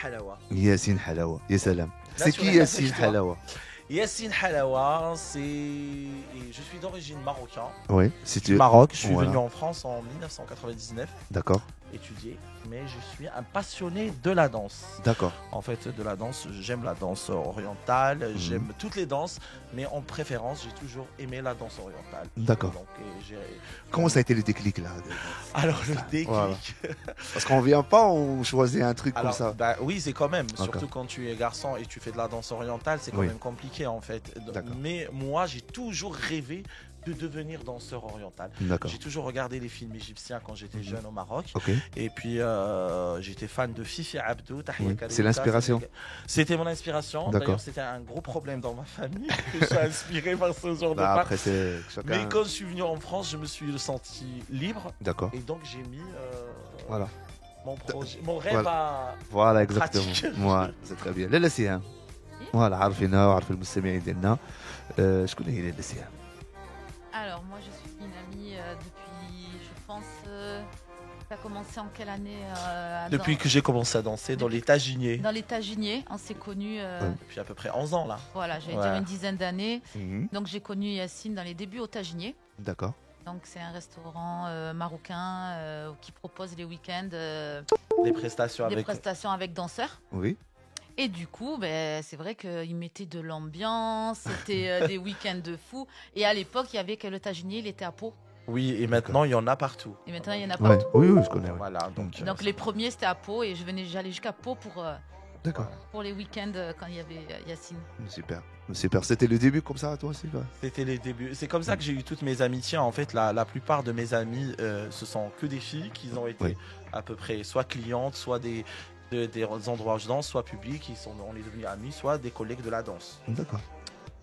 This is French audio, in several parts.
Halawa. Yassine Halawa, ya salam. C'est qui Naturel, Yassine avec toi. Halawa? Yassine Halawa, je suis d'origine marocaine. Oui, si Du tu... Maroc, je suis Voilà. venu en France en 1999 D'accord, étudier, mais je suis un passionné de la danse. d'accord. En fait, de la danse, j'aime la danse orientale, j'aime toutes les danses, mais en préférence, j'ai toujours aimé la danse orientale. D'accord. Donc, Comment ça a été le déclic là? Alors, le déclic. Voilà. Parce qu'on vient pas, on choisit un truc Alors, comme ça. bah, oui, c'est quand même, D'accord. surtout quand tu es garçon et tu fais de la danse orientale, c'est quand Oui. même compliqué en fait. D'accord. Mais moi, j'ai toujours rêvé de devenir danseur oriental. D'accord. J'ai toujours regardé les films égyptiens quand j'étais jeune au Maroc. Ok. Et puis, j'étais fan de Fifi Abdou. Tahia Oui, Kalouta, c'est l'inspiration. C'était mon inspiration. D'accord. D'ailleurs, c'était un gros problème dans ma famille que je sois inspiré par ce genre de Bah, part. après, c'est Mais chacun. quand je suis venu en France, je me suis senti libre. D'accord. Et donc, j'ai mis Voilà. mon rêve Voilà. à. Voilà, exactement. pratique. Voilà, c'est très bien. لاله سيام. فوالا عارفينها وعارف المستمعين ديالنا. شكون هي لاله سيام؟ Alors, moi, je suis une amie depuis, je pense, ça a commencé en quelle année Depuis que j'ai commencé à danser dans les Taginiers. Dans les Taginiers, on s'est connus, Depuis à peu près 11 ans là. voilà, j'allais Ouais. dire une dizaine d'années. Mhm. Donc, j'ai connu Yacine dans les débuts au Taginier. D'accord. Donc, c'est un restaurant marocain qui propose les week-ends Les prestations des avec. prestations avec danseurs. Oui. Et du coup, ben, c'est vrai qu'il mettait de l'ambiance, c'était des week-ends de fou. Et à l'époque, il y avait que le Taginier, il était à Pau. Oui, et maintenant il y en a partout. Et maintenant, il y en a Ouais. partout. Oui, oui, je connais. ouais. Voilà, donc. Donc, les premiers, c'était à Pau. Et j'allais jusqu'à Pau D'accord. pour les week-ends quand il y avait Yacine. Super. Super. C'était le début comme ça, toi aussi quoi? C'était les débuts. C'est comme ça que j'ai eu toutes mes amitiés. En fait, la plupart de mes amis, ce sont que des filles qui ont été Oui. à peu près soit clientes, soit des endroits où je danse, soit publics. On est devenus amis, soit des collègues de la danse. D'accord.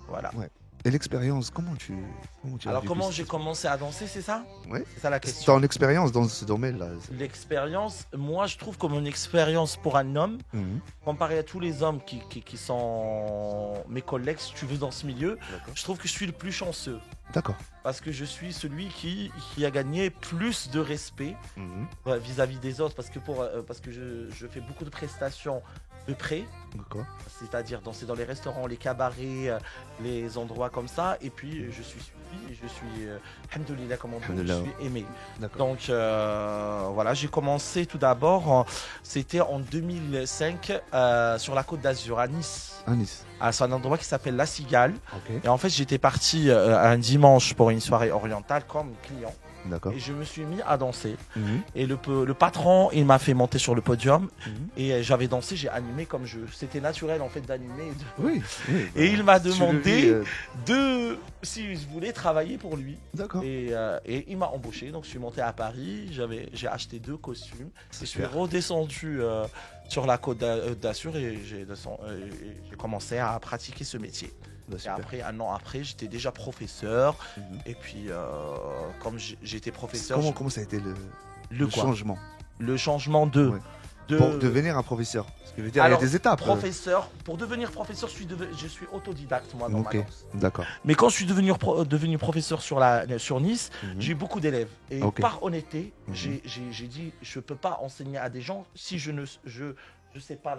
Voilà. Ouais. Et l'expérience, comment tu as Alors, vécu comment ce- j'ai commencé à danser, c'est ça? Ouais. C'est ça la question. Ton expérience dans ce domaine-là. L'expérience, moi je trouve que mon expérience pour un homme, Mhm. comparé à tous les hommes qui sont mes collègues, si tu veux, dans ce milieu, D'accord. je trouve que je suis le plus chanceux. D'accord. Parce que je suis celui qui a gagné plus de respect Mhm. vis-à-vis des autres. Parce que je fais beaucoup de prestations de près, D'accord. c'est-à-dire danser dans les restaurants, les cabarets, les endroits comme ça. Et puis je suis suivi et je suis, alhamdoulilah, comme on dit, je Alhamdoulilah. suis aimé. D'accord. Donc voilà, j'ai commencé tout d'abord, c'était en 2005 sur la côte d'Azur, à Nice. À Nice. C'est un endroit qui s'appelle La Cigale. Ok. Et en fait, j'étais parti un dimanche pour une soirée orientale comme client. D'accord. Et je me suis mis à danser. Mhm. Et le patron, il m'a fait monter sur le podium. Mhm. Et j'avais dansé, j'ai animé comme c'était naturel en fait d'animer. Oui. Oui. Et il m'a Tu le demandé vis, si je voulais travailler pour lui. D'accord. Et il m'a embauché, donc je suis monté à Paris, j'ai acheté 2 costumes, et je suis Super. redescendu sur la côte d'Azur et j'ai commencé à pratiquer ce métier. Bah, Et super. après, un an après, j'étais déjà professeur, Mhm. et puis comme j'étais professeur, Comment ça a été le quoi changement le changement de... Ouais. de pour devenir un professeur? Parce que je veux dire, Alors, il y a des étapes. professeur, pour devenir professeur, je suis autodidacte moi dans Ok. ma danse. D'accord. Mais quand je suis devenu professeur sur Nice, Mhm. j'ai eu beaucoup d'élèves. Et Ok. par honnêteté, Mhm. j'ai dit, je peux pas enseigner à des gens si je sais pas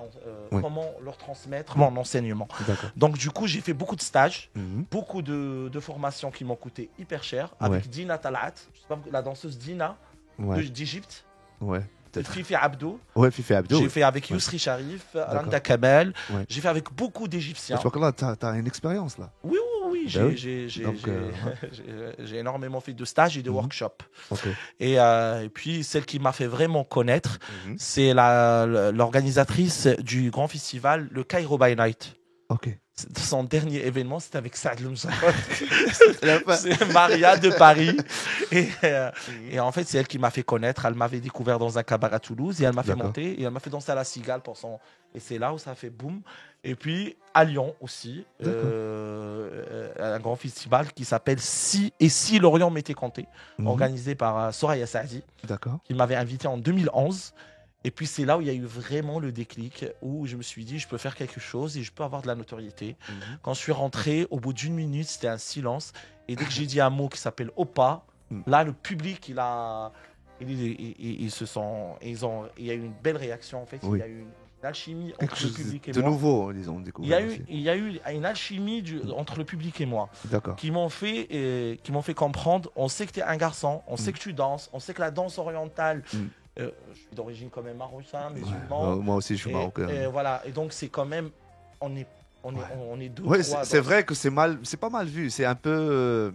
Oui. comment leur transmettre mon enseignement. D'accord. Donc du coup, j'ai fait beaucoup de stages, Mhm. beaucoup de formations qui m'ont coûté hyper cher, avec Ouais. Dina Talat, je sais pas, la danseuse Dina Ouais. d'Égypte, Ouais. de Peut-être. Fifi Abdo. Ouais, Fifi Abdo. J'ai fait avec Ouais. Yousri Sharif, D'accord. Randa Kamel. Ouais. J'ai fait avec beaucoup d'Égyptiens. Je crois que là, tu as une expérience là. Oui, oui. Donc, j'ai énormément fait de stages et de Mhm. workshops. Ok. Et puis, celle qui m'a fait vraiment connaître, Mhm. c'est l'organisatrice du grand festival, le Cairo by Night. Ok. Son dernier événement, c'était avec Saad Lemzat. La fin. C'est Maria de Paris. Et, Mhm. et en fait, c'est elle qui m'a fait connaître. Elle m'avait découvert dans un cabaret à Toulouse et elle m'a fait D'accord. monter et elle m'a fait danser à la Cigale pour son. Et c'est là où ça a fait boum. Et puis à Lyon aussi, D'accord. un grand festival qui s'appelle Si l'Orient m'était compté, Mhm. organisé par Soraya Saadi, D'accord. qui m'avait invité en 2011. Et puis c'est là où il y a eu vraiment le déclic, où je me suis dit, je peux faire quelque chose et je peux avoir de la notoriété. Mhm. Quand je suis rentré, au bout d'une minute, c'était un silence. Et dès que j'ai dit un mot qui s'appelle Opa, Mm. là, le public, ils se sont, il y a eu une belle réaction en fait. Oui. Il y a eu une alchimie Quelque entre le chose public et de moi. nouveau, disons, découvert aussi. Il y a eu une alchimie entre le public et moi D'accord. qui m'ont fait comprendre, on sait que tu es un garçon, on sait que tu danses, on sait que la danse orientale, je suis d'origine quand même marocain, musulman. Moi aussi, je suis marocain. Et voilà, et donc c'est quand même, on est deux, Ouais, trois. c'est vrai que c'est pas mal vu. C'est un peu.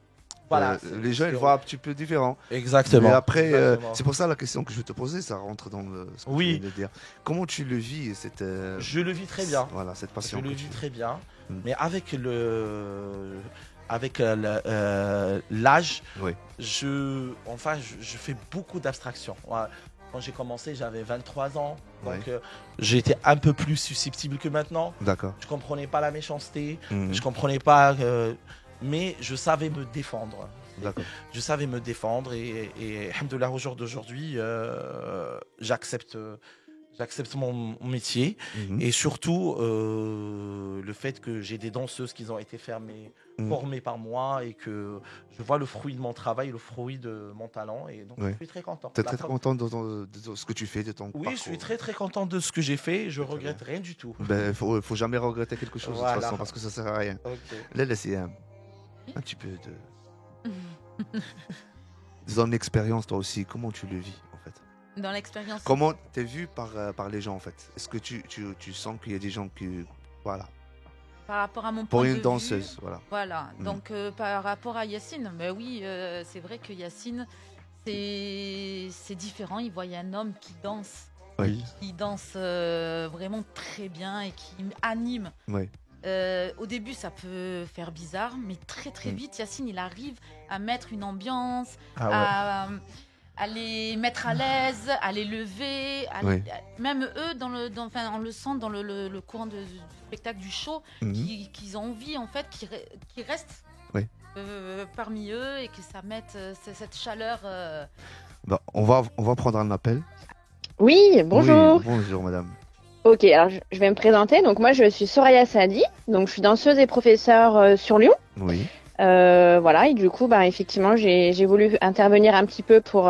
Voilà, les gens ils le voient un petit peu différent. Exactement. Mais après, Exactement. c'est pour ça la question que je vais te poser, ça rentre dans ce que Oui. tu viens de dire. Comment tu le vis cette Je le vis très bien. Voilà, cette passion. Je le que vis tu- très bien, Mm. mais l'âge, Oui. je fais beaucoup d'abstractions. Voilà. Quand j'ai commencé, j'avais 23 ans, donc j'étais un peu plus susceptible que maintenant. D'accord. Je comprenais pas la méchanceté, Mhm. je comprenais pas, mais je savais me défendre. D'accord. Je savais me défendre et alhamdoulilah, au jour d'aujourd'hui, j'accepte mon métier. Mhm. Et surtout, le fait que j'ai des danseuses qui ont été formées par moi et que je vois le fruit de mon travail, le fruit de mon talent. Et donc, Ouais. je suis très content. Tu es très content de ce que tu fais, de ton Oui, parcours. je suis très très content de ce que j'ai fait. Je regrette rien du tout. Ben, faut jamais regretter quelque chose de Voilà. toute façon parce que ça sert à rien. Ok. Là, c'est un petit peu de ton expérience, toi aussi. Comment tu le vis, en fait? Dans l'expérience. Comment t'es vu par les gens, en fait? Est-ce que tu sens qu'il y a des gens qui... Voilà. Par rapport à mon Pour point de une vue, danseuse, voilà. Voilà, Mm. donc par rapport à Yacine, ben oui, c'est vrai que Yacine, c'est différent. Il voyait un homme qui danse, Oui. qui danse vraiment très bien et qui anime. Oui. Au début, ça peut faire bizarre, mais très très Mm. vite, Yacine, il arrive à mettre une ambiance, Ah à les mettre à l'aise, à les lever, Oui. même eux, on le sent dans le courant du spectacle, du show, Mhm. qu'ils ont envie en fait, qu'ils restent Oui. parmi eux et que ça mette cette chaleur. Bah, on va prendre un appel. Oui, bonjour. Oui, bonjour, madame. Ok, alors je vais me présenter. Donc moi, je suis Soraya Saadi. Donc je suis danseuse et professeure sur Lyon. Oui. Voilà, et du coup, bah, effectivement, j'ai voulu intervenir un petit peu pour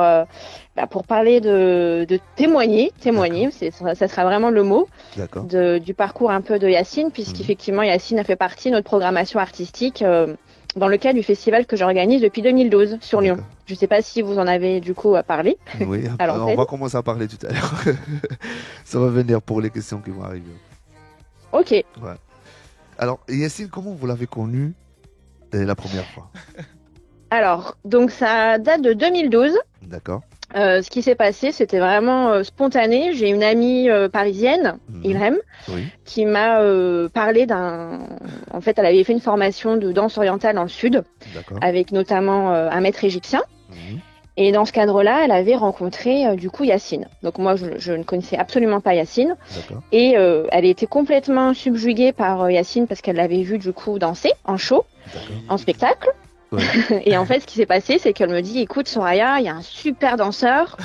parler de témoigner, ça sera vraiment le mot, D'accord. du parcours un peu de Yacine, puisqu'effectivement, Yacine a fait partie de notre programmation artistique dans le cadre du festival que j'organise depuis 2012 sur Lyon. D'accord. Je ne sais pas si vous en avez du coup parlé. Oui, à l'antenne. on va commencer à parler tout à l'heure. Ça va venir pour les questions qui vont arriver. Ok. Ouais. Alors, Yacine, comment vous l'avez connu la première fois? Alors, donc ça date de 2012. D'accord. Ce qui s'est passé, c'était vraiment spontané. J'ai une amie parisienne, Ilham, Oui. qui m'a parlé En fait, elle avait fait une formation de danse orientale dans le sud, D'accord. avec notamment un maître égyptien. Mhm. Et dans ce cadre-là, elle avait rencontré du coup Yacine. Donc moi, je ne connaissais absolument pas Yacine. D'accord. Et elle était complètement subjuguée par Yacine parce qu'elle l'avait vu du coup danser en show, D'accord. en spectacle. Ouais. Et en fait, ce qui s'est passé, c'est qu'elle me dit, écoute, Soraya, il y a un super danseur,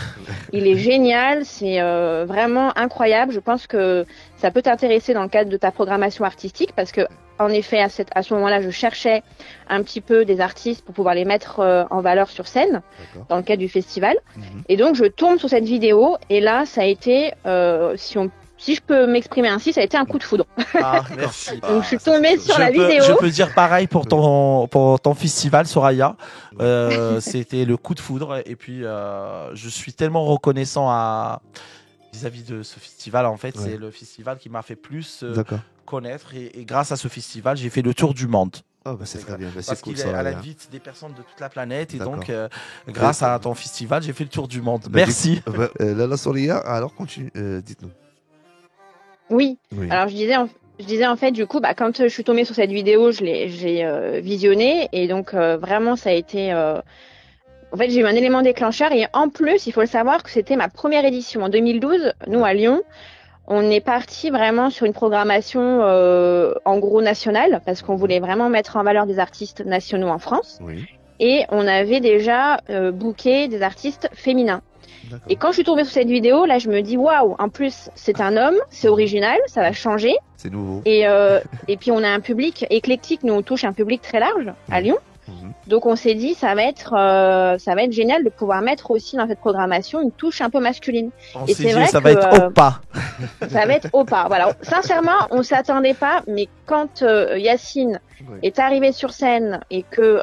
il est génial, c'est vraiment incroyable. Je pense que ça peut t'intéresser dans le cadre de ta programmation artistique parce que, en effet, à ce moment-là, je cherchais un petit peu des artistes pour pouvoir les mettre en valeur sur scène D'accord. dans le cadre du festival. Mhm. Et donc, je tombe sur cette vidéo et là, ça a été, si je peux m'exprimer ainsi, ça a été un coup de foudre. Ah, merci. Donc, je suis tombée sur la vidéo. Je peux dire pareil pour ton festival, Soraya. C'était le coup de foudre. Et puis, je suis tellement reconnaissant vis-à-vis de ce festival. En fait, Ouais. c'est le festival qui m'a fait plus D'accord. connaître. Et grâce à ce festival, j'ai fait le tour du monde. Ah, bah, c'est très bien. Bah, c'est Parce cool, qu'il ça. est à va, l'invite des personnes de toute la planète. Et D'accord. donc, grâce à ton festival, j'ai fait le tour du monde. Bah, Merci. Lala Soria, alors continue, dites-nous. Oui. Oui. Alors je disais en fait du coup quand je suis tombée sur cette vidéo, j'ai visionné et donc vraiment ça a été en fait j'ai eu un élément déclencheur et en plus il faut le savoir que c'était ma première édition en 2012. Nous à Lyon, on est parti vraiment sur une programmation en gros nationale parce qu'on voulait vraiment mettre en valeur des artistes nationaux en France Oui. et on avait déjà booké des artistes féminins. D'accord. Et quand je suis tombée sur cette vidéo, là, je me dis waouh, en plus, c'est un homme, c'est original, ça va changer. C'est nouveau. Et puis, on a un public éclectique, nous, on touche un public très large à Lyon. Mhm. Donc on s'est dit ça va être génial de pouvoir mettre aussi dans cette programmation une touche un peu masculine. On Et s'est c'est dit, vrai ça que va être Oppa. ça va être Oppa. Voilà. Sincèrement, on s'attendait pas, mais quand Yacine Oui. est arrivé sur scène et que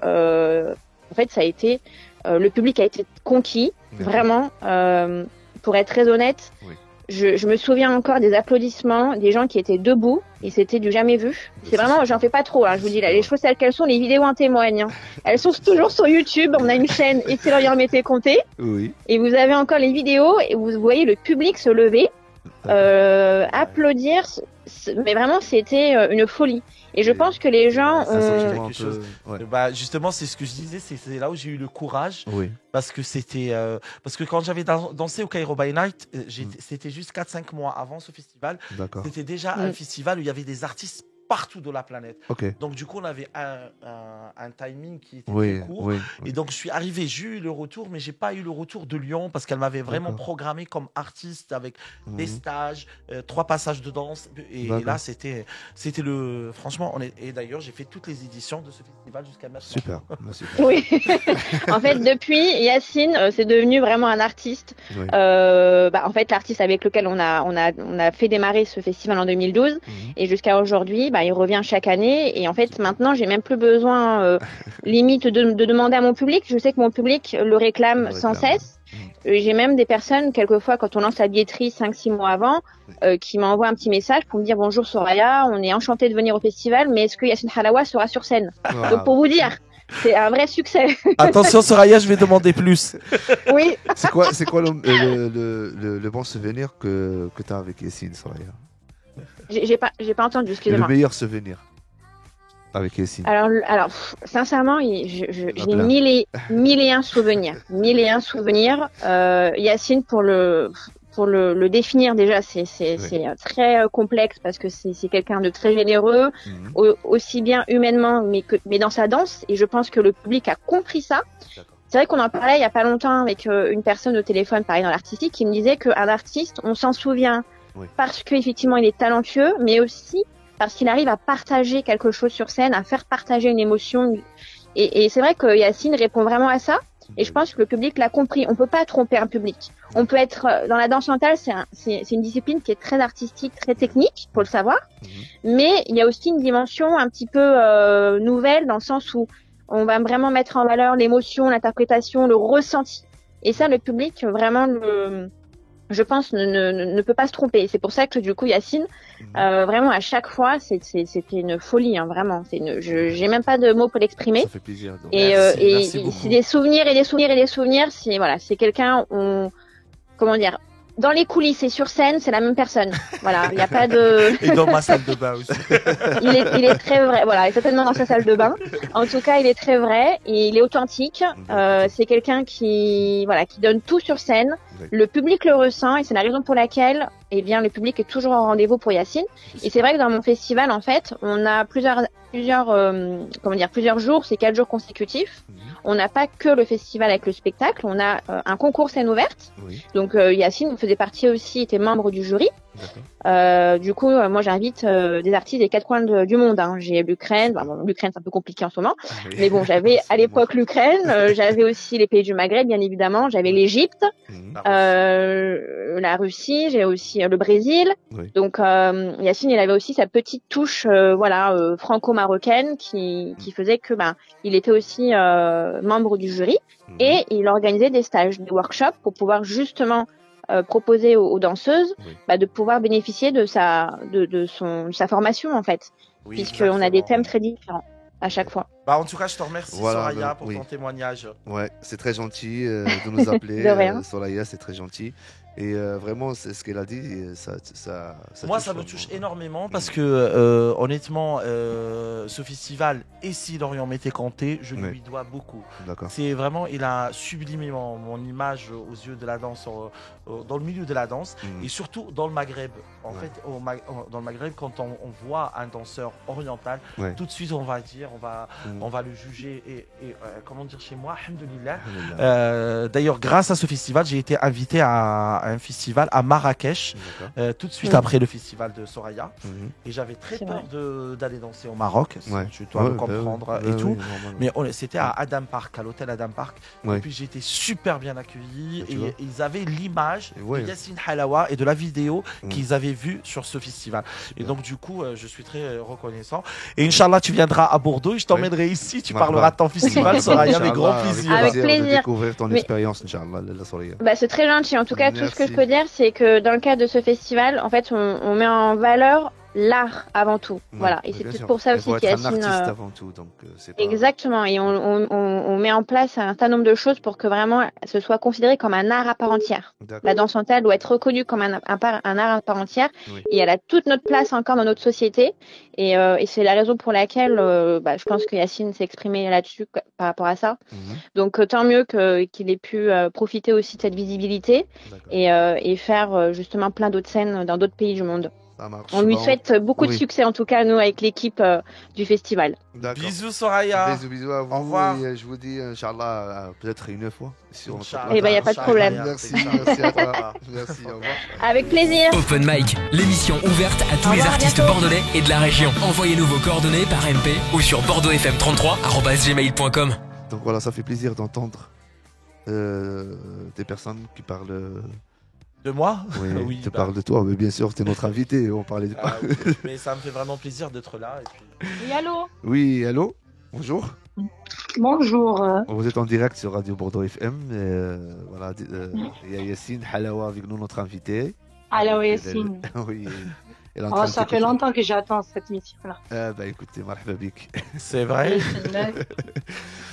en fait ça a été le public a été conquis, D'accord. vraiment. Pour être très honnête, Oui. je me souviens encore des applaudissements, des gens qui étaient debout, et c'était du jamais vu. C'est vraiment, j'en fais pas trop, hein, je vous dis là, les choses telles qu'elles sont, les vidéos en témoignent. Hein. Elles sont toujours sur YouTube, on a une chaîne Excellent Mettez Compté, Oui. et vous avez encore les vidéos, et vous voyez le public se lever, applaudir, mais vraiment c'était une folie. Et je Oui. pense que les gens Un ont... sentiment un quelque peu. chose. Ouais. Bah, justement, c'est ce que je disais, c'est là où j'ai eu le courage. Oui. Parce que parce que quand j'avais dansé au Cairo by Night, c'était juste 4-5 mois avant ce festival. D'accord. C'était déjà un festival où il y avait des artistes partout de la planète. Ok. Donc du coup, on avait un timing qui était Oui. très court. Oui. Et donc je suis arrivé, j'ai eu le retour, mais j'ai pas eu le retour de Lyon parce qu'elle m'avait vraiment D'accord. programmé comme artiste avec des Mhm. stages, 3 passages de danse. Et D'accord. là, c'était franchement, et d'ailleurs, j'ai fait toutes les éditions de ce festival jusqu'à maintenant. Super. Bah, super. Oui. En fait, depuis, Yacine, c'est devenu vraiment un artiste. Oui. En fait, l'artiste avec lequel on a fait démarrer ce festival en 2012 Mhm. et jusqu'à aujourd'hui, il revient chaque année. Et en fait, maintenant, j'ai même plus besoin, limite, de demander à mon public. Je sais que mon public le réclame sans cesse. J'ai même des personnes, quelquefois, quand on lance la billetterie 5-6 mois avant, qui m'envoient un petit message pour me dire bonjour Soraya, on est enchanté de venir au festival, mais est-ce que Yacine Halawa sera sur scène? Wow. Donc pour vous dire, c'est un vrai succès. Attention, Soraya, je vais demander plus. Oui. C'est quoi le bon souvenir que tu as avec Yacine, Soraya? J'ai pas entendu, Le excusez-moi. meilleur souvenir avec Yacine. Alors, sincèrement, j'ai plein. mille et un souvenirs. Mille et un souvenirs. Yacine, pour le définir déjà, c'est très complexe parce que c'est quelqu'un de très généreux, Mhm. aussi bien humainement, mais dans sa danse. Et je pense que le public a compris ça. D'accord. C'est vrai qu'on en parlait il y a pas longtemps avec une personne au téléphone, pareil dans l'artistique, qui me disait qu'un artiste, on s'en souvient Oui. parce qu'effectivement il est talentueux, mais aussi parce qu'il arrive à partager quelque chose sur scène, à faire partager une émotion. Et c'est vrai que Yacine répond vraiment à ça. Et je pense que le public l'a compris. On peut pas tromper un public. On peut être dans la danse orientale, c'est une discipline qui est très artistique, très technique, faut le savoir. Mhm. Mais il y a aussi une dimension un petit peu nouvelle dans le sens où on va vraiment mettre en valeur l'émotion, l'interprétation, le ressenti. Et ça, le public vraiment je pense ne peut pas se tromper. C'est pour ça que du coup Yacine, vraiment à chaque fois, c'était une folie, hein, vraiment. J'ai même pas de mots pour l'exprimer. Ça fait plaisir. Donc. Et, Merci et beaucoup. c'est des souvenirs et des souvenirs et des souvenirs. C'est quelqu'un, comment dire, dans les coulisses et sur scène, c'est la même personne. Voilà, il n'y a pas de. Et dans ma salle de bain aussi. Il est très vrai. Voilà, il est certainement dans sa salle de bain. En tout cas, il est très vrai et il est authentique. C'est quelqu'un qui donne tout sur scène. Oui. Le public le ressent et c'est la raison pour laquelle, le public est toujours en rendez-vous pour Yacine. Et c'est vrai que dans mon festival, en fait, on a plusieurs jours, c'est 4 jours consécutifs. On n'a pas que le festival avec le spectacle, on a un concours scène ouverte. Oui. Donc Yacine faisait partie aussi, était membre du jury. D'accord. Du coup, moi j'invite des artistes des 4 coins du monde. Hein. J'ai l'Ukraine, l'Ukraine c'est un peu compliqué en ce moment, Oui. mais bon, j'avais à l'époque l'Ukraine, j'avais aussi les pays du Maghreb, bien évidemment, j'avais l'Égypte, Mhm. la Russie, j'ai aussi le Brésil. Oui. Donc Yacine, il avait aussi sa petite touche, franco-marocaine qui faisait que il était aussi membre du jury Mhm. et il organisait des stages, des workshops pour pouvoir justement proposer aux danseuses Oui. de pouvoir bénéficier de sa formation en fait, Oui, puisqu'on a des exactement. thèmes très différents à chaque fois. En tout cas, je te remercie, Voilà, Soraya, pour oui. ton témoignage. Ouais, c'est très gentil de nous appeler. De rien. Soraya, c'est très gentil. Et vraiment, c'est ce qu'elle a dit. Ça Moi, touche ça me vraiment. touche énormément parce que, honnêtement, ce festival, et si Lorient m'était compté, je Oui. lui dois beaucoup. D'accord. C'est vraiment, il a sublimé mon image aux yeux de la danse, dans le milieu de la danse, Mhm. et surtout dans le Maghreb. En Ouais. fait, dans le Maghreb, quand on voit un danseur oriental, Ouais. tout de suite, on va dire, Mhm. on va le juger. Et comment dire chez moi, alhamdoulilah. Alhamdulillah. D'ailleurs, grâce à ce festival, j'ai été invité à à un festival à Marrakech, tout de suite après le festival de Soraya. Et j'avais très peur d'aller danser au Maroc, tu dois le comprendre et tout. Mais c'était à Adam Park, à l'hôtel Adam Park. Et puis j'ai été super bien accueilli. Et ils avaient l'image de Yassine Halawa et de la vidéo qu'ils avaient vue sur ce festival. Et donc du coup, je suis très reconnaissant. Et Inch'Allah, tu viendras à Bordeaux et je t'emmènerai ici. Tu parleras de ton festival, Soraya, avec grand plaisir. Avec plaisir. De découvrir ton expérience, Inch'Allah, Soraya. C'est très gentil. En tout cas, tout ce que je peux dire, c'est que dans le cadre de ce festival, en fait, on met en valeur l'art avant tout. Voilà. Et c'est peut-être pour ça aussi qu'il y a un artiste avant tout. Donc, c'est pas... Exactement. Et on met en place un certain nombre de choses pour que vraiment ce soit considéré comme un art à part entière. La danse orientale doit être reconnue comme un art à part entière. Et elle a toute notre place encore dans notre société. Et c'est la raison pour laquelle je pense que Yacine s'est exprimé là-dessus par rapport à ça. Donc tant mieux qu'il ait pu profiter aussi de cette visibilité et faire justement plein d'autres scènes dans d'autres pays du monde. On lui souhaite beaucoup de succès, en tout cas, nous, avec l'équipe du festival. Bisous, Soraya. Bisous à vous. Au revoir. Et je vous dis, Inch'Allah, peut-être une fois. Eh bien, il n'y a pas de problème. Merci à toi. Merci, au revoir. Avec plaisir. Open Mic, l'émission ouverte à tous les artistes bordelais et de la région. Envoyez-nous vos coordonnées par MP ou sur bordeauxfm33@gmail.com. Donc voilà, ça fait plaisir d'entendre des personnes qui parlent... De moi? Oui, tu parles de toi, mais bien sûr, tu es notre invité, on parlait de toi. Oui. Mais ça me fait vraiment plaisir d'être là. Et puis... Oui, allô? Oui, allô? Bonjour. Bonjour. Vous êtes en direct sur Radio Bordeaux FM. Voilà, il y a Yassine Halawa avec nous, notre invité. Halawa Yassine. Oui. Ça fait longtemps que j'attends cette mission-là. Écoutez, marhaba bik. C'est vrai.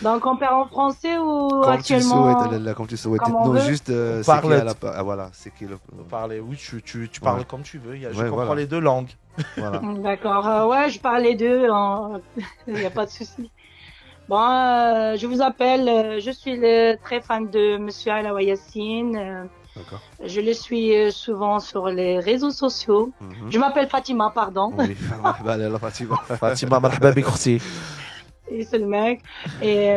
Donc on perd en français ou comme actuellement comme tu souhaites. Non, juste c'est qui à la voilà, c'est qui le parler. Oui, tu parles comme tu veux. Je comprends les deux langues. Voilà. D'accord. Je parle les deux. Il n'y a pas de souci. Bon, je vous appelle. Je suis très fan de Monsieur Halawa Yassine. D'accord. Je le suis souvent sur les réseaux sociaux. Je m'appelle Fatima, pardon. Oui, Fatima. Fatima, marhaba bik khouti. Et c'est le mec. Et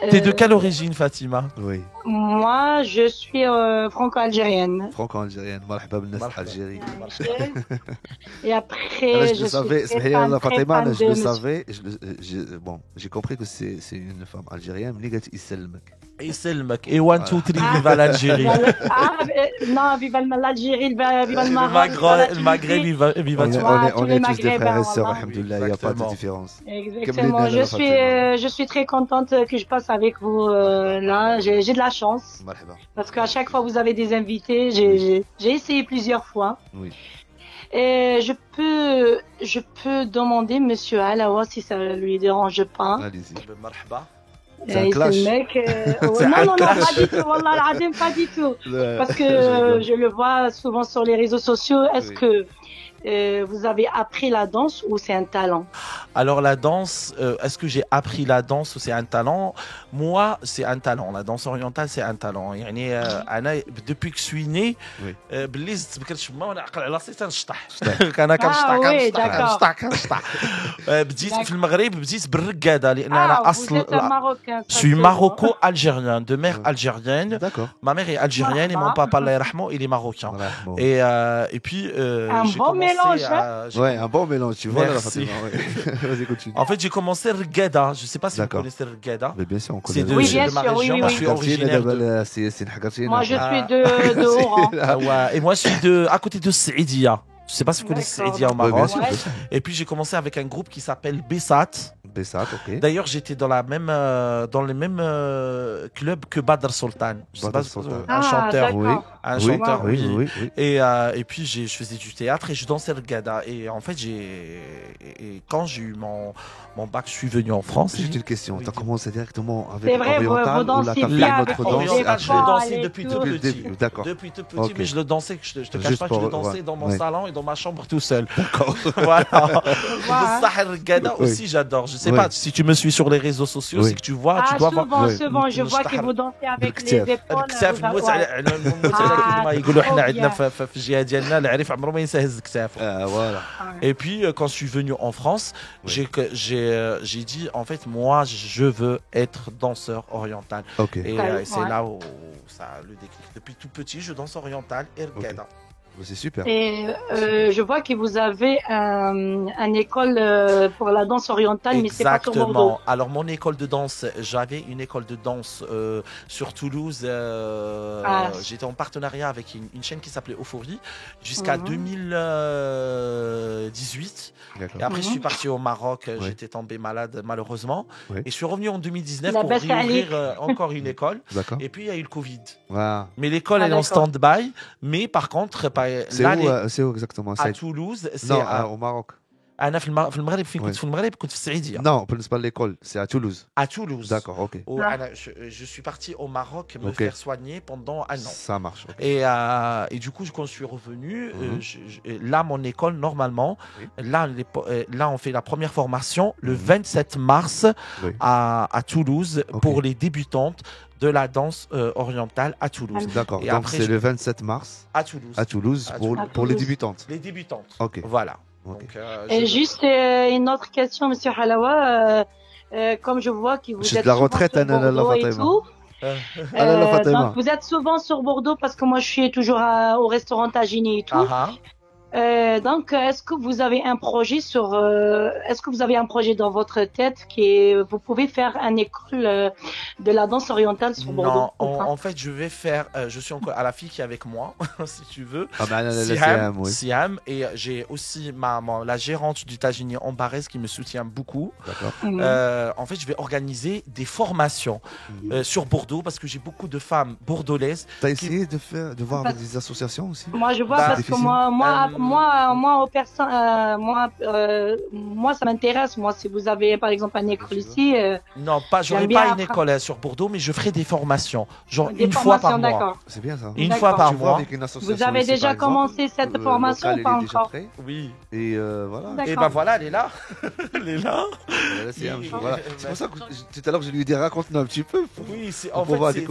t'es de quelle origine, Fatima? Oui. Moi, je suis franco-algérienne. Franco-algérienne, marhaba بالناس Algérie. Et après, je savais, Fatima, je le savais. Bon, j'ai compris que c'est une femme algérienne. Mais قالت يسلمك. يسلمك. Et 1, 2, 3, viva l'Algérie. Non, viva l'Algérie, viva le Maroc. Le Maghreb, viva tout. On est tous des frères et sœurs, alhamdoulilah, il n'y a pas de différence. Exactement. Je suis très contente que je passe avec vous là. J'ai de la chance. Parce qu'à chaque fois, vous avez des invités. J'ai essayé plusieurs fois. Oui. Et je peux demander Monsieur Halawa si ça lui dérange pas. Allez-y. Marhaba. C'est un clash. Non, pas du tout. Wallah al-Azim, pas du tout. Parce que je le vois souvent sur les réseaux sociaux. Est-ce que vous avez appris la danse ou c'est un talent? Alors la danse, est-ce que j'ai appris la danse ou c'est un talent? Moi, c'est un talent. La danse orientale, c'est un talent. Depuis que je suis né, بليز تبكرت ما ونعقل على راسي تنشطح. انا كنشطح بديت في المغرب بديت بالرقاده لان انا اصل je suis maroco-algérien de mère algérienne. D'accord. Ma mère est algérienne et mon papa Allah yarhamou, il est marocain. Et puis j'ai commencé un bon mélange, tu vois. Merci. Vas-y, continue. En fait, j'ai commencé Rgada. Je ne sais pas si vous connaissez Rgada. Mais bien sûr, on connaît. C'est de ma région. Moi, je suis originaire Moi, je suis de Oran. Et moi, je suis à côté de Saïdia. Je ne sais pas si vous connaissez Saïdia au Maroc. Et puis, j'ai commencé avec un groupe qui s'appelle Bessat. Bessat, ok. D'ailleurs, j'étais dans le même club que Badr Sultan. Je sais pas, un chanteur. Un chanteur, oui. Et puis, je faisais du théâtre et je dansais le Gada. Et en fait, quand j'ai eu mon bac, je suis venu en France. Juste une question. Tu as commencé directement avec l'oriental ou là, tu as fait notre danse? Je le dansais depuis tout petit. D'accord. Depuis tout petit, mais je le dansais, je te cache pas que je le dansais dans mon salon et dans ma chambre tout seul. D'accord. Voilà. Le Sahel Gada aussi, j'adore. Je sais pas si tu me suis sur les réseaux sociaux, c'est que tu vois, tu dois voir. Souvent, je vois que vous dansez avec les épaules. كما يقولوا حنا عندنا في الجهه ديالنا العريف عمره ما ينسى هز كتافه. Voilà. Et puis quand je suis venu en France, j'ai dit en fait moi je veux être danseur oriental. Okay. Et c'est là où ça le déclic. Depuis tout petit, je danse oriental et Ergada. C'est super. Et je vois que vous avez une école pour la danse orientale, mais c'est pas sur Bordeaux. Exactement. Alors mon école de danse, j'avais une école de danse sur Toulouse. J'étais en partenariat avec une chaîne qui s'appelait Euphorie jusqu'à 2018. Et après je suis parti au Maroc. J'étais tombé malade malheureusement. Et je suis revenu en 2019 pour réouvrir encore une école. Et puis il y a eu le Covid. Mais l'école elle est en stand-by. Mais par contre c'est où exactement à Toulouse au Maroc. أنا في المغرب فين كنت في المغرب كنت في السعيدية. Non, بالنسبة l'école, c'est à Toulouse. À Toulouse. D'accord, OK. Je suis parti au Maroc me faire soigner pendant un an. Ça marche. Okay. Et du coup quand je suis revenu, là mon école normalement, là on fait la première formation le 27 mars à Toulouse pour les débutantes de la danse orientale à Toulouse. D'accord. Donc c'est le 27 mars à Toulouse. À Toulouse pour les débutantes. Les débutantes. OK. Voilà. Okay. Donc, et juste une autre question, Monsieur Halawa, comme je vois que vous êtes de la retraite, sur Bordeaux et tout, donc vous êtes souvent sur Bordeaux parce que moi je suis toujours au restaurant Tagini et tout. Donc, est-ce que vous avez un projet dans votre tête vous pouvez faire une école de la danse orientale sur Bordeaux? Non, en fait, je vais faire. Je suis encore à la fille qui est avec moi, si tu veux. Siam, et j'ai aussi la gérante du Tagini Ambarès qui me soutient beaucoup. En fait, je vais organiser des formations sur Bordeaux parce que j'ai beaucoup de femmes bordelaises. T'as essayé de voir avec des associations aussi? Moi, je vois parce que moi, ça m'intéresse. Moi, si vous avez par exemple une école ici. Non, j'aurai pas une école sur Bordeaux, mais je ferai des formations, genre une fois par mois. C'est bien ça. Une fois par mois. Vous avez déjà commencé cette formation ou pas encore? Oui. Et voilà. Et ben voilà, elle est là. Elle est là. C'est pour ça que tout à l'heure je lui ai dit raconte-nous un petit peu. Oui, en fait,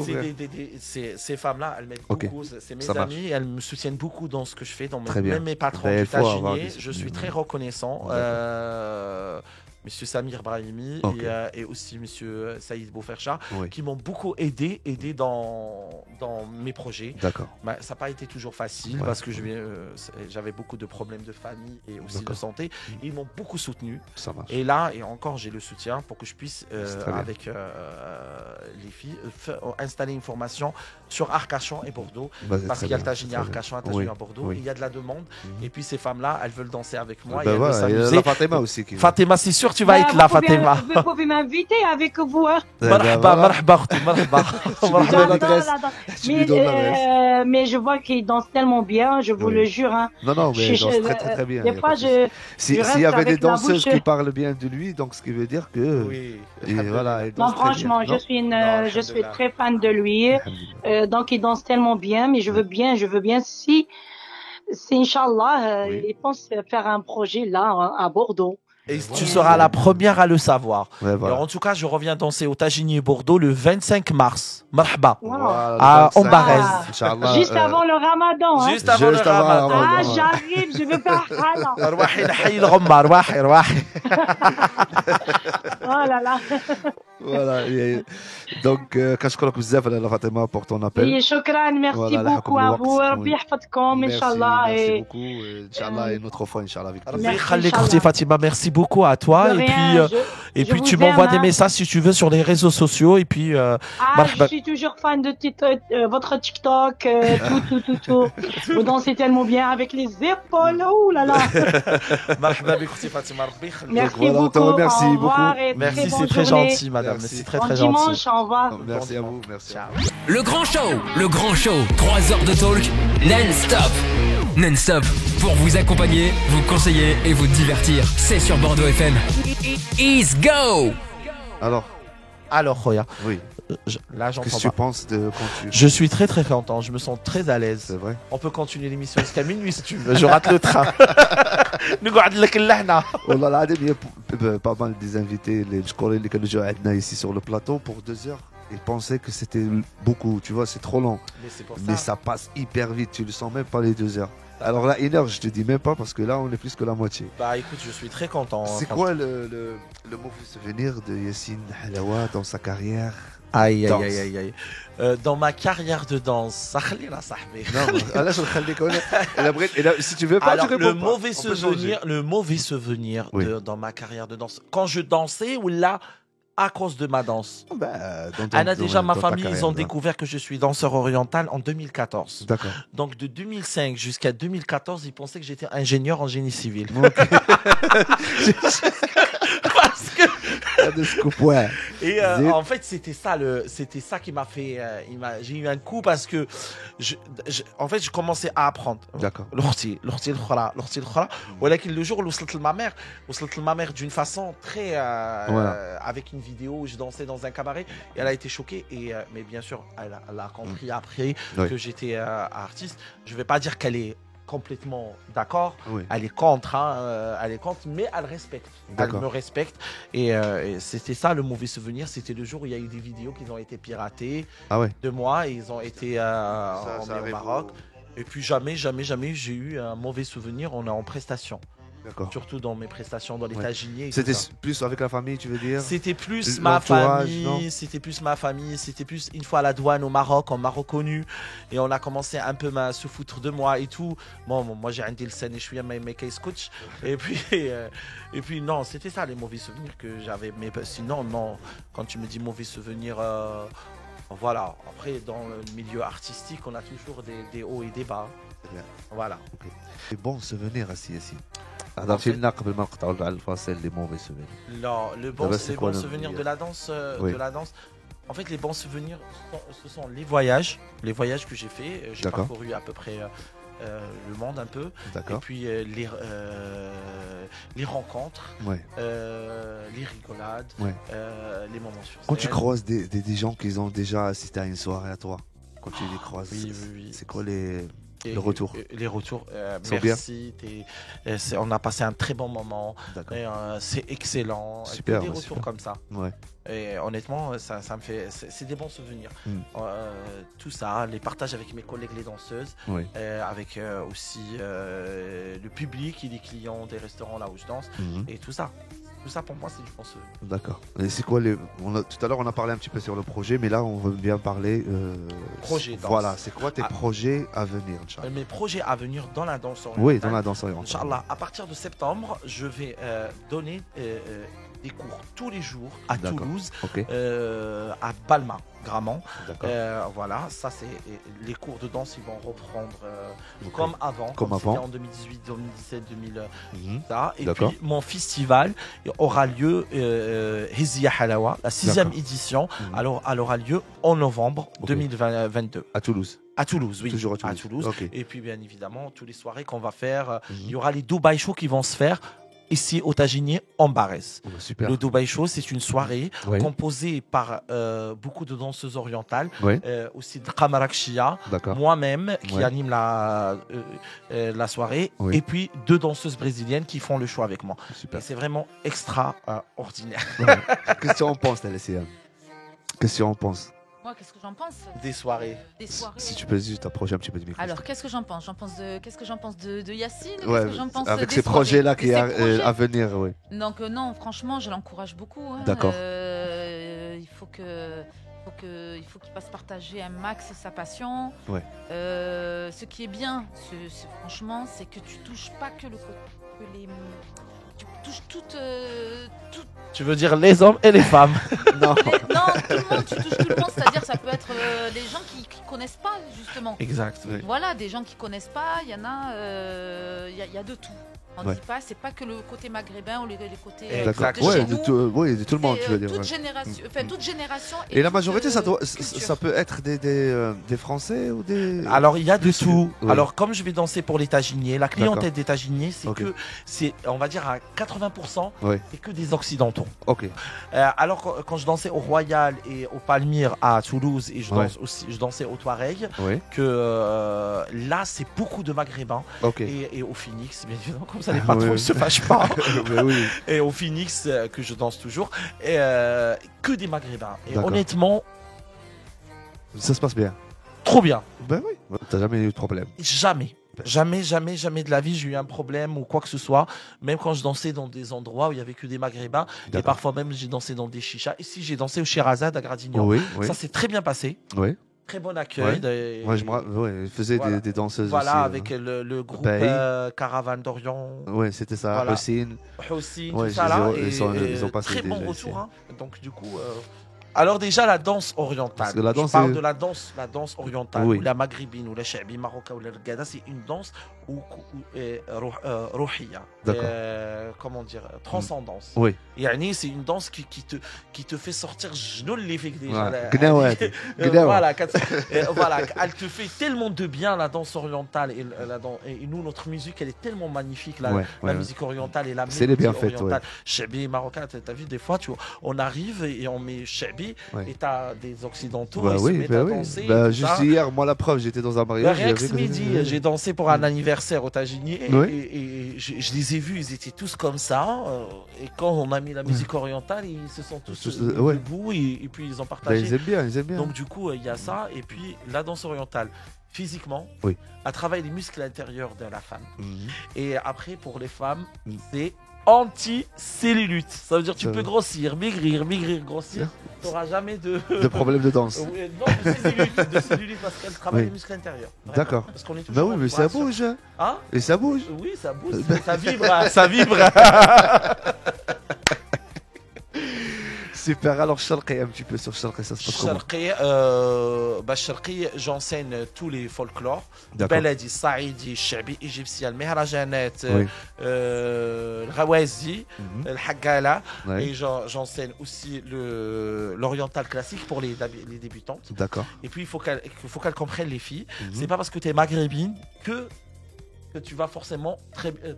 ces femmes-là, elles m'aident beaucoup. C'est mes amies, elles me soutiennent beaucoup dans ce que je fais, dans même mes patrons du Tagini. Je suis très reconnaissant. Monsieur Samir Brahimi et aussi Monsieur Saïd Boufercha qui m'ont beaucoup aidé dans mes projets. D'accord. Ça n'a pas été toujours facile parce que j'avais beaucoup de problèmes de famille et aussi de santé. Ils m'ont beaucoup soutenu. Ça marche. Et là, et encore, j'ai le soutien pour que je puisse, avec les filles, installer une formation sur Arcachon et Bordeaux. Parce qu'il y a le Tagini à Arcachon, un Tagini à Bordeaux. Il y a de la demande. Et puis ces femmes-là, elles veulent danser avec moi. Et elles veulent s'amuser. Il y a Fatima aussi. Fatima, c'est sûr. Tu vas être là, Fatima. Vous pouvez m'inviter avec vous. Marhaba. Mais je vois qu'il danse tellement bien, je vous le jure. Non, mais il danse très bien. Des fois, s'il y avait des danseuses qui parlent bien de lui, donc ce qui veut dire que. Oui. Voilà. Non, franchement, je suis très fan de lui. Donc, il danse tellement bien, mais je veux bien si Inch'Allah, il pense faire un projet là à Bordeaux. Et tu seras la première à le savoir. Et en tout cas, je reviens danser au Tagini et Bordeaux le 25 mars. Marhaba. À Ambarès. Juste avant le Ramadan. Juste avant le Ramadan. Ah, j'arrive, je veux faire Ramadan. Oh là là. Voilà. Donc, كنشكرك بزاف لاله فاطمه pour ton appel. Oui, شكرا, merci beaucoup à vous. ربي يحفظكم إن شاء الله. Merci beaucoup. Inch'Allah, une autre fois, Inch'Allah, avec plaisir. Fatima, merci beaucoup à toi. Et puis tu m'envoies des messages si tu veux sur les réseaux sociaux. Et puis, je suis toujours fan de votre TikTok, tout. Vous dansez tellement bien avec les épaules. Oh là là. Merci beaucoup. Merci beaucoup. Merci, c'est très gentil, madame. C'est très gentil. Dimanche, au revoir. Merci à vous. Merci. Le grand show. 3 heures de talk non-stop pour vous accompagner, vous conseiller et vous divertir. C'est sur Bordeaux FM. Is go. Alors, Khoya. Oui. Là, j'entends. Qu'est-ce que tu penses de quand tu... Je suis très très content. Je me sens très à l'aise. C'est vrai. On peut continuer l'émission jusqu'à minuit si tu veux. Je rate le train. والله العظيم il y a pas mal des invités les scolaires qui nous joignent ici sur le plateau pour 2 heures. ils pensaient que c'était beaucoup, tu vois, c'est trop long. Mais ça passe hyper vite, tu le sens même pas les 2 heures. Alors là, 1 heure, je te dis même pas parce que là, on est plus que la moitié. Bah écoute, je suis très content. C'est quoi le mauvais souvenir de Yassine Halawa dans sa carrière? Aïe. Dans ma carrière de danse, si tu veux pas, alors, tu réponds le mauvais souvenir dans ma carrière de danse, quand je dansais ou là, à cause de ma danse. Ma famille, ils ont découvert que je suis danseur oriental en 2014. D'accord. Donc de 2005 jusqu'à 2014, ils pensaient que j'étais ingénieur en génie civil. Okay. Parce que et en fait, c'était ça qui m'a fait. J'ai eu un coup parce que en fait, je commençais à apprendre. D'accord. Le jour où ma mère d'une façon très avec une vidéo où je dansais dans un cabaret, et elle a été choquée mais bien sûr, elle a compris après que j'étais artiste. Je vais pas dire qu'elle est complètement d'accord, elle est contre, mais elle respecte. Elle me respecte. Et c'était ça le mauvais souvenir, c'était le jour où il y a eu des vidéos qui ont été piratées de moi, et ils ont été emmenés au Maroc. Et puis jamais j'ai eu un mauvais souvenir, on est en prestation. D'accord. Surtout dans mes prestations dans les Taginiers. C'était plus avec la famille, tu veux dire? C'était plus ma famille. C'était plus ma famille. C'était plus une fois à la douane au Maroc, on m'a reconnu et on a commencé un peu à se foutre de moi et tout. Bon, moi j'ai un deal scène et je suis un mec coach. Et puis non, c'était ça les mauvais souvenirs que j'avais. Mais sinon non, quand tu me dis mauvais souvenirs. Voilà, après dans le milieu artistique, on a toujours des hauts et des bas. Voilà. Les bons souvenirs ici. هذا في لنا قبل ما نقطعوا على الفاصل les mauvais souvenirs. Non, les bons souvenirs de la danse, En fait, les bons souvenirs, ce sont les voyages que j'ai fait. J'ai parcouru à peu près le monde un peu. D'accord. Et puis les rencontres, les rigolades, les moments sur scène. Quand tu croises des gens qui ont déjà assisté à une soirée à toi, quand tu les croises, c'est quoi le retour? Les retours, merci. On a passé un très bon moment. C'est excellent. Super, des retours comme ça. Ouais. Et honnêtement, ça me fait. C'est des bons souvenirs. Tout ça, les partages avec mes collègues les danseuses, avec aussi le public et les clients des restaurants là où je danse, et tout ça. Tout ça pour moi c'est du bon souvenir. D'accord. Et c'est quoi tout à l'heure on a parlé un petit peu sur le projet, mais là on veut bien parler projet danse. Voilà, c'est quoi tes projets à venir, Inch'Allah? Mes projets à venir dans la danse orientale. Oui, dans la danse orientale. Inch'Allah, à partir de septembre, je vais donner des cours tous les jours à Toulouse, à Balma, Gramont. Voilà, ça c'est les cours de danse, ils vont reprendre comme avant, comme c'était en 2018, 2017, 2000. Et puis mon festival aura lieu Hizia Halawa, la 6e édition. Alors, elle aura lieu en novembre 2022. À Toulouse. À Toulouse, oui. Toujours à Toulouse. Et puis bien évidemment, toutes les soirées qu'on va faire, il y aura les Dubai Show qui vont se faire ici au Taginier en Barès. Le Dubai Show, c'est une soirée composée par beaucoup de danseuses orientales, aussi de Kamarak Shia, moi-même qui anime la soirée, et puis 2 danseuses brésiliennes qui font le show avec moi. Et c'est vraiment extraordinaire. Qu'est-ce que tu en penses, Alessia? Qu'est-ce que tu en penses? Moi, qu'est-ce que j'en pense? Des soirées. Si tu peux juste t'approcher un petit peu du micro. Alors, qu'est-ce que j'en pense? Qu'est-ce que j'en pense de Yassine? Avec ces projets-là qui est à venir, oui. Donc non, franchement, je l'encourage beaucoup. D'accord. Il faut qu'il fasse partager un max sa passion. Ce qui est bien, franchement, c'est que tu touches pas que les. Tu touches toutes. Tu veux dire les hommes et les femmes? Non, tout le monde, tu touches tout le monde, c'est-à-dire ça peut être des gens qui connaissent pas justement. Exact. Oui. Voilà, des gens qui connaissent pas, il y en a, il y a de tout. On ne dit pas, c'est pas que le côté maghrébin ou les côtés. Exact. De tout le monde, tu veux dire. Toute génération. Et la majorité, ça peut être des Français ou des. Alors il y a de tout. Alors comme je vais danser pour les Taginiers, la clientèle des Taginiers, c'est on va dire à 80%, c'est que des Occidentaux. Alors quand je dansais au Royal et au Palmyre à Toulouse et je dansais au Touareg, que là c'est beaucoup de Maghrébins et au Phoenix, bien évidemment. Comme ça les patrons ne se fâchent pas. Et au Phoenix que je danse toujours, que des Maghrébins. Et honnêtement, Ça se passe bien. Trop bien. Ben oui. T'as jamais eu de problème. Jamais. Jamais de la vie, j'ai eu un problème ou quoi que ce soit. Même quand je dansais dans des endroits où il n'y avait que des Maghrébins. Et parfois même, j'ai dansé dans des chichas. Ici, j'ai dansé au Sherazade à Gradignan. Oui. Ça s'est très bien passé. Oui. Très bon accueil. Je faisais des danseuses voilà, aussi. avec le groupe Caravane d'Orient. Oui, c'était ça. Voilà. Hossein, tout ça là. Ils ont passé très bon retour. Hein. Donc du coup... Alors déjà la danse orientale. Je parle de la danse orientale, ou la maghrébine, ou la shabi marocaine, ou la rgada, c'est une danse rouhiya. Comment dire, transcendance. Oui. Yani, c'est une danse qui te fait sortir genoul les fait déjà. Voilà, elle te fait tellement de bien la danse orientale et nous notre musique elle est tellement magnifique la musique orientale et la musique orientale. Shabi marocain, t'as vu des fois on arrive et on met shabi. Et t'as des occidentaux ils se mettent à danser. Juste hier, moi la preuve, j'étais dans un mariage. Midi, j'ai dansé pour un anniversaire au Taginier et je les ai vus, ils étaient tous comme ça. Et quand on a mis la musique orientale, ils se sont tous debout et puis ils ont partagé. Ils aiment bien. Donc du coup, il y a ça et puis la danse orientale. Physiquement, à travailler les muscles intérieurs de la femme. Et après, pour les femmes, c'est anti-cellulite. Ça veut dire que tu peux grossir, maigrir, grossir. Tu n'auras jamais de problème de danse. Non, de cellulite parce qu'elle travaille les muscles intérieurs. D'accord. Parce qu'on est bah oui, mais ça bouge. Hein? Et ça bouge. Oui, ça bouge. Ça vibre. Ça vibre. Super, alors Sharqi, un petit peu sur Sharqi, ça se passe comment? Sharqi, j'enseigne tous les folklores. Baladi, Saïdi, Shabi, égyptien, le Mehrajanet, le Rawazi, le Haggala. Et j'enseigne aussi l'oriental classique pour les débutantes. D'accord. Et puis il faut qu'elles comprennent les filles. C'est pas parce que tu es maghrébine que tu vas forcément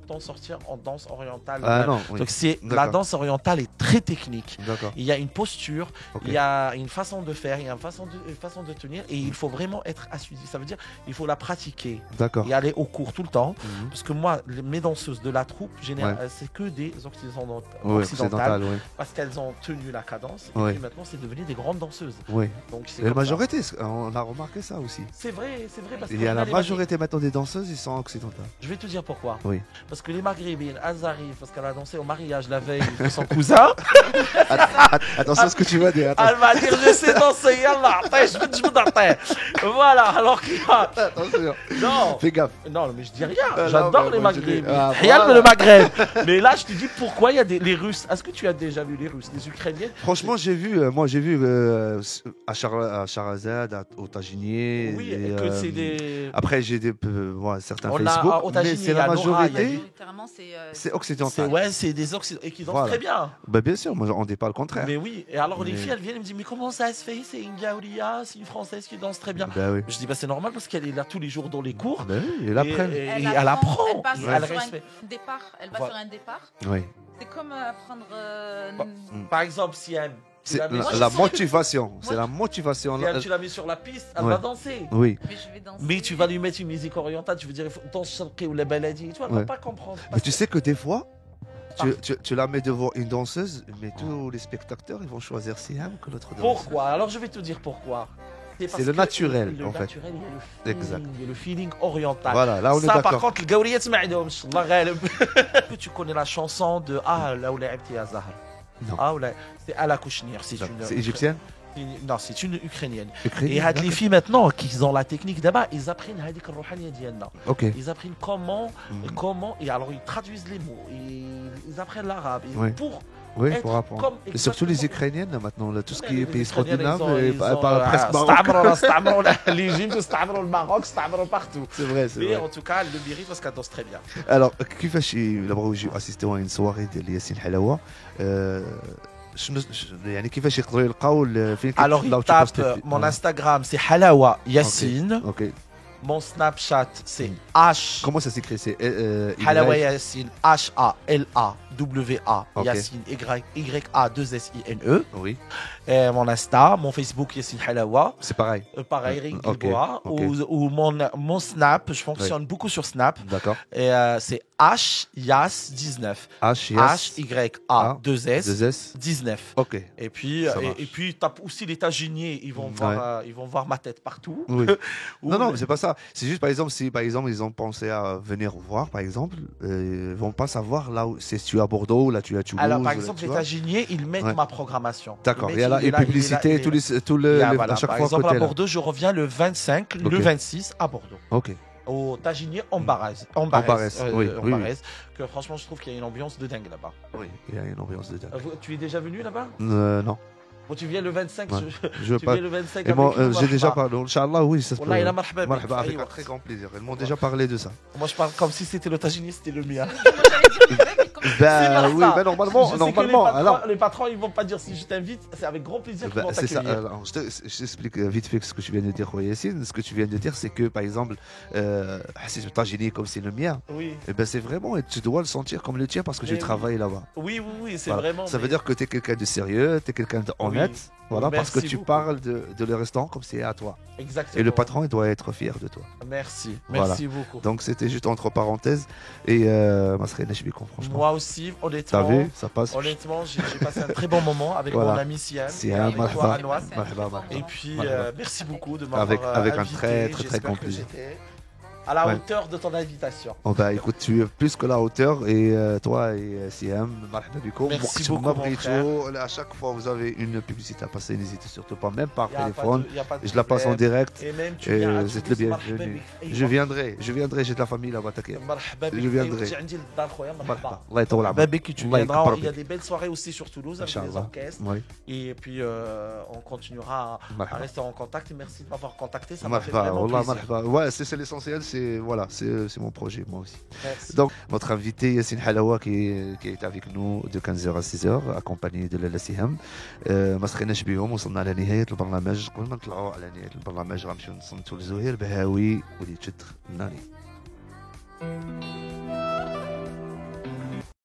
t'en sortir en danse orientale. Donc la danse orientale est très technique. Il y a une posture, il y a une façon de faire, il y a une façon de tenir et il faut vraiment être assidu. Ça veut dire il faut la pratiquer et aller au cours tout le temps. Parce que moi, mes danseuses de la troupe, c'est que des occidentales parce qu'elles ont tenu la cadence et puis maintenant c'est devenu des grandes danseuses. Donc, la majorité, on a remarqué ça aussi. C'est vrai. Parce il y a la majorité maintenant des danseuses, ils sont occidentales. Je vais te dire pourquoi. Parce que les maghrébines, elles arrivent parce qu'elle a dansé au mariage la veille de son cousin. Attention à ce que tu vas dire. Elle va dire je sais danser, yallah, voilà, alors qu'il y a... Attention. Non. Fais gaffe. Non, mais je dis rien. J'adore les maghrébines. Rien que le Maghreb. Mais là, je te dis pourquoi il y a les Russes. Est-ce que tu as déjà vu les Russes, les Ukrainiennes? Franchement, j'ai vu à Sherazade, au Taginier. Oui, et que c'est des... Après, j'ai certains Facebook. Mais c'est la majorité. C'est occidental. C'est des occidentaux et qui dansent très bien. Bien sûr, moi on dit pas le contraire. Mais oui, et alors les filles elles viennent et me disent mais comment ça se fait? C'est une Gaouria, c'est une Française qui danse très bien. Je dis c'est normal parce qu'elle est là tous les jours dans les cours. Elle apprend. Elle apprend. Elle passe sur un départ. C'est comme apprendre. Par exemple, si elle c'est la motivation. C'est la motivation. Tu l'as mis sur la piste, elle va danser. Oui. Mais je vais danser. Mais tu vas lui mettre une musique orientale, tu veux dire danse Sharqi ou la baladi, tu vois, elle va pas comprendre. Mais tu sais que des fois, tu la mets devant une danseuse, mais tous les spectateurs ils vont choisir Siham que l'autre danseuse. Pourquoi? Alors je vais te dire pourquoi. C'est le naturel en fait. Il y a le feeling oriental. Voilà, là on est d'accord. Par contre, le Gaouriyat m'aidhomsh, Allah ghalib. Tu connais la chanson de là où la'abti ya Zahra? Non. C'est Ala Kouchnir. C'est égyptienne? Non, c'est une ukrainienne. Et les filles maintenant qui ont la technique d'abord, ils apprennent hadik al-ruhaniya dialna. Ils apprennent comment et alors ils traduisent les mots, ils apprennent l'arabe pour apprendre. Et surtout les Ukrainiennes maintenant, là, tout ce qui est pays scandinave, ils parlent presque marocain. l'Égypte, le Maroc, partout. C'est vrai. Mais en tout cas, elle le mérite parce qu'elle danse très bien. Alors, كيفاش d'abord j'ai assisté à une soirée de Yassine Halawa. يعني كيفاش يقدروا يلقاو فين Alors il tape mon Instagram c'est Halawa Yassine. Mon Snapchat c'est H. Comment ça s'écrit? C'est Halawa Yassine, Halawa W-A, Yassine, Y-A-2-S-I-N-E. Oui. Mon Insta, mon Facebook, Yassine Halawa. C'est pareil. Pareil, Eric Gilboa. Ou mon Snap, je fonctionne beaucoup sur Snap. D'accord. Et c'est HYAS19. H-Y-A-2-S 19. Ok. Et puis tape aussi les États-Unis, ils vont voir ma tête partout. Oui. Non, mais c'est pas ça. C'est juste, par exemple, si par exemple ils ont pensé à venir voir, par exemple, ils vont pas savoir là où c'est, tu es à Bordeaux, là tu es à Toulouse. Alors, par exemple, les États-Unis, ils mettent ma programmation. D'accord. Et là, et publicité, à chaque par fois. Exemple, à Bordeaux, je reviens le 25, le 26 à Bordeaux. Ok. Au Taginier, en Barès. Oui. Que franchement, je trouve qu'il y a une ambiance de dingue là-bas. Oui, il y a une ambiance de dingue. Tu es déjà venu là-bas? Non. Bon, tu viens le 25. Je viens le 25. Et moi, j'ai déjà parlé. Inch'Allah, oui, ça se peut. Avec un très grand plaisir. Ils m'ont déjà parlé de ça. Moi, je parle comme si c'était le Taginier, c'était le mien. Ben oui, ben normalement. Alors, les patrons, ils vont pas dire si je t'invite, c'est avec grand plaisir qu'ils vont t'accueillir. Je t'explique vite fait ce que tu viens de dire, Yassine. Ce que tu viens de dire, c'est que par exemple, si le Taginier comme c'est le mien, et ben c'est vraiment, et tu dois le sentir comme le tien parce que tu travailles là-bas. Oui, c'est vraiment. Ça veut dire que tu es quelqu'un de sérieux, tu es quelqu'un d'honnête. Voilà, parce que tu parles de le restaurant comme c'est à toi. Exactement. Et le patron, il doit être fier de toi. Merci beaucoup. Donc c'était juste entre parenthèses. Et franchement. Moi aussi, honnêtement. T'as vu, ça passe. Honnêtement, j'ai passé un très bon moment avec mon ami Siam. Siam, et puis, merci beaucoup de m'avoir invité. Avec un très grand plaisir. À la hauteur de ton invitation. Oh bah écoute, tu es plus que la hauteur et toi et Siam, merci beaucoup mon frère. À chaque fois vous avez une publicité à passer, n'hésitez surtout pas, même par téléphone. Je la passe en direct. Et même tu viens vous êtes le bienvenu. Je viendrai, j'ai de la famille là-bas, t'inquiète. Je viendrai. Il y a des belles soirées aussi sur Toulouse avec les orchestres. Et puis on continuera à rester en contact. Et merci de m'avoir contacté, ça m'a fait vraiment plaisir. Ouais, c'est l'essentiel. C'est mon projet, moi aussi. Merci. Donc, notre invité Yassine Halawa qui est avec nous de 15h à 6h, accompagné de Lala Siham. ما سخيناش بهم وصلنا على نهاية البرنامج. قبل ما نطلعوا على نهاية البرنامج غنمشيو نصنتوا لزهير بهاوي وليد شدخ الناري.